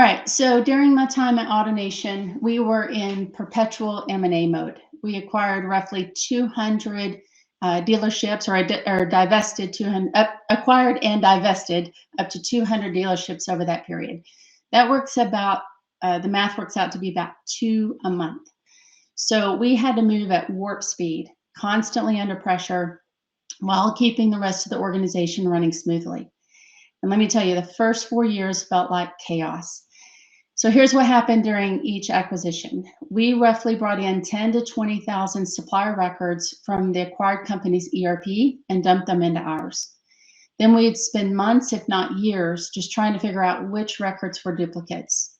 right, so during my time at AutoNation, we were in perpetual M&A mode. We acquired roughly 200 dealerships, or divested 200, acquired and divested up to 200 dealerships over that period. That works about, the math works out to be about 2 a month. So we had to move at warp speed, constantly under pressure, while keeping the rest of the organization running smoothly. And let me tell you, the first 4 years felt like chaos. So here's what happened during each acquisition. We roughly brought in 10 to 20,000 supplier records from the acquired company's ERP and dumped them into ours. Then we'd spend months, if not years, just trying to figure out which records were duplicates.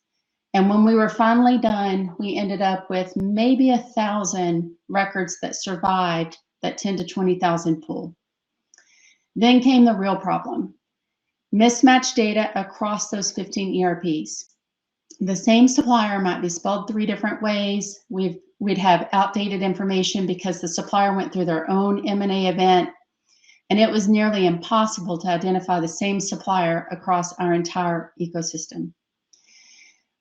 And when we were finally done, we ended up with maybe 1,000 records that survived that 10 to 20,000 pool. Then came the real problem: mismatched data across those 15 ERPs. The same supplier might be spelled 3 different ways. We'd have outdated information because the supplier went through their own M&A event, and it was nearly impossible to identify the same supplier across our entire ecosystem.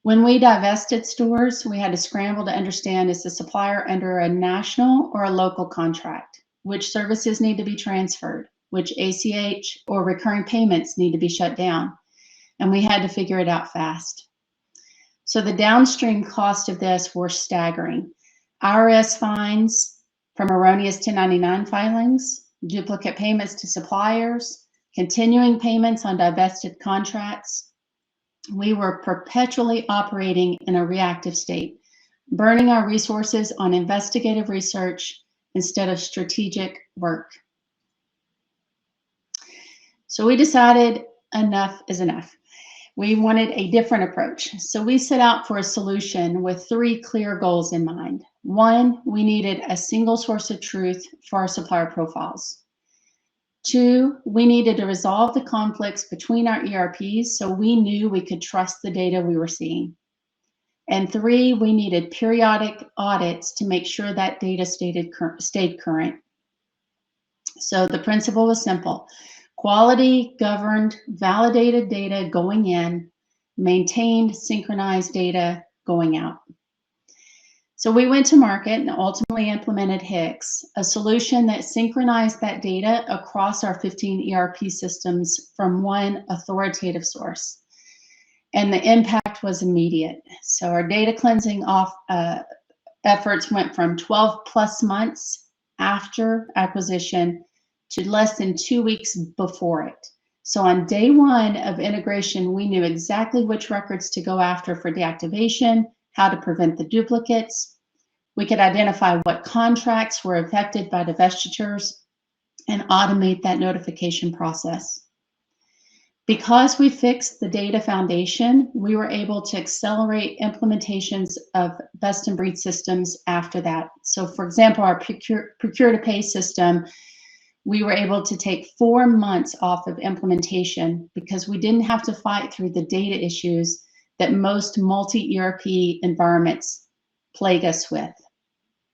When we divested stores, we had to scramble to understand, is the supplier under a national or a local contract? Which services need to be transferred? Which ACH or recurring payments need to be shut down? And we had to figure it out fast. So the downstream cost of this were staggering. IRS fines from erroneous 1099 filings, duplicate payments to suppliers, continuing payments on divested contracts. We were perpetually operating in a reactive state, burning our resources on investigative research instead of strategic work. So we decided enough is enough. We wanted a different approach. So we set out for a solution with 3 clear goals in mind. 1, we needed a single source of truth for our supplier profiles. 2, we needed to resolve the conflicts between our ERPs so we knew we could trust the data we were seeing. And 3, we needed periodic audits to make sure that data stayed current. So the principle was simple: quality, governed, validated data going in, maintained, synchronized data going out. So we went to market and ultimately implemented HICX, a solution that synchronized that data across our 15 ERP systems from one authoritative source. And the impact was immediate. So our data cleansing efforts went from 12 plus months after acquisition to less than 2 weeks before it. So on day 1 of integration, we knew exactly which records to go after for deactivation, how to prevent the duplicates. We could identify what contracts were affected by divestitures and automate that notification process. Because we fixed the data foundation, we were able to accelerate implementations of best-in-breed systems after that. So for example, our procure-to-pay system, we were able to take 4 months off of implementation because we didn't have to fight through the data issues that most multi-ERP environments plague us with.